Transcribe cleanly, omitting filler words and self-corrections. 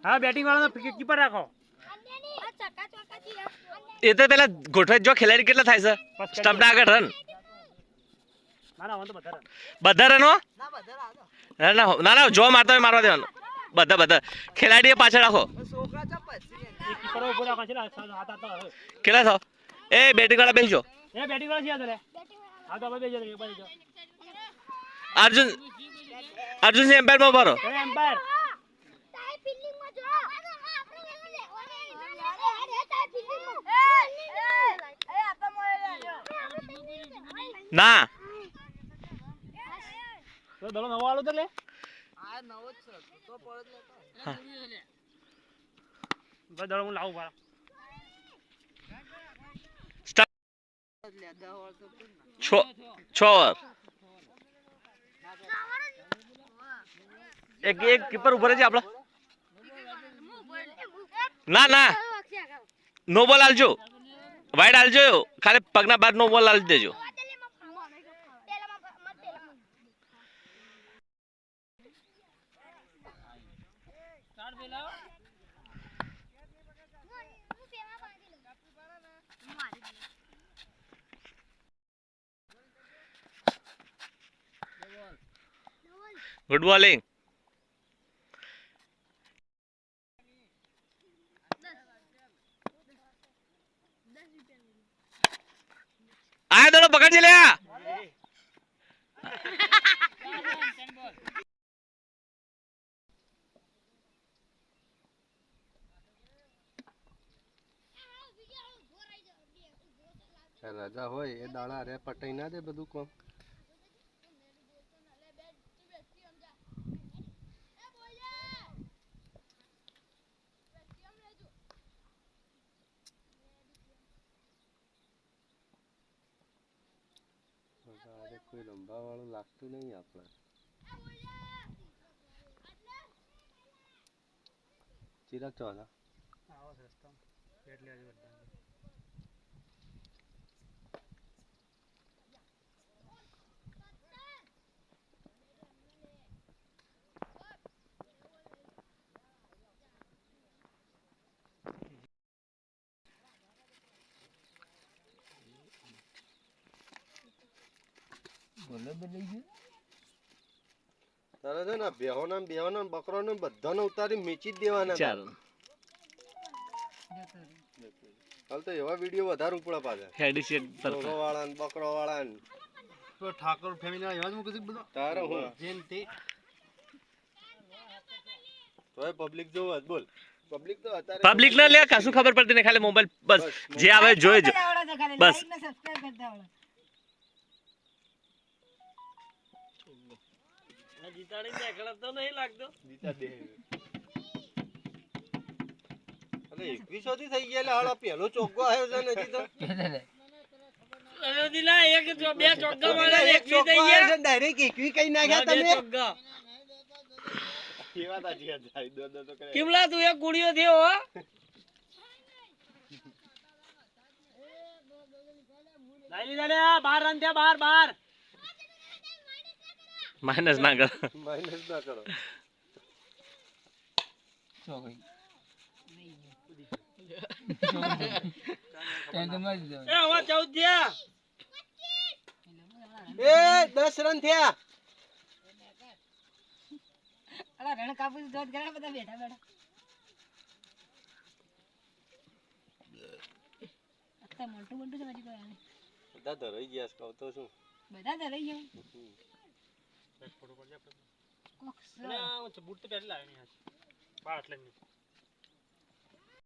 હા batting વાળાનો keeper રાખો. એ તો પેલા ગોઠવાઈ જો ખેલાડી કેટલા થાય છે સ્ટમ્પ ના આગળ રન બધા રનો ના ના જો મારતો હોય મારવા દેવાનો બધા ખેલાડી પાછળ રાખો કેટલા છો એ બેટિંગ વાળા બેસજો અર્જુન અર્જુન સિંહ એમ્પાયર માં ભરો ના દડો નવો આલો તો લે આ નવો જ છે તો પડત લેતો દડો હું લાવું પાછો 6 ઓવર એક કીપર ઉભો રહેજે આપણો ના ના નો બોલ આલજો વાઈડ આલજો ખાલી પગના બાદ નો બોલ આલ દેજો ગુડ બોલિંગ આયા દડો પકડજે લે રાજા હોય એ દાડા રે પટાઈ ના દે બધું કોમ કોઈ લંબા વાળું લાગતું નહીં આપણે ચિરાગ ચોલા આવો સિસ્ટમ એટલે જ બધા બોલે બની ગયું તારે છે ને બેહોના બકરોને બધાને ઉતારી મેચી જ દેવાના ચાલો હાલ તો એવા વિડિયો વધારે ઉપડા પાછા હેડી છે બકરો વાળા ને બકરો વાળા ને તો ઠાકોર ફેમિલી એવા જ મૂકી દીધું બધું તારે હું જેન તે તોય પબ્લિક જોવા બોલ પબ્લિક તો અત્યારે પબ્લિક ના લે કશું ખબર પડતી નહીં ખાલી મોબાઈલ બસ જે આવે જોઈ જો બસ જીતાડી દેખડા તો નહીં લાગતો જીતા દે અરે 2100 થી થઈ ગયા હાડા પેલો ચોગ્ગો આવ્યો છે ને હજી તો અરે દિલા એક બે ચોગ્ગા મારે 21 થઈ ગયા છે ડાયરેક્ટ 21 કઈ નાખ્યા તમે ચોગ્ગા કેવા તા જીયા જાય દો તો કરે કેમલા તું એક ગુડિયો થયો હો લઈ લીધા લે 12 રન થયા 12 માઇનસ ના કરો માઇનસ ના કરો એ હવે 14 થયા એ 10 રન થયા અલા રણ કાપી દોત ગયા બધા બેઠા બેઠા મોટું મોટું સમજી કોઈ આને બધા ધરાઈ ગયા કહું તો શું બધા ધરાઈ ગયા ફોટો પડજે આપણે ના બૂટ તો પહેલા લાવ્યો નહીં બાર એટલે નહીં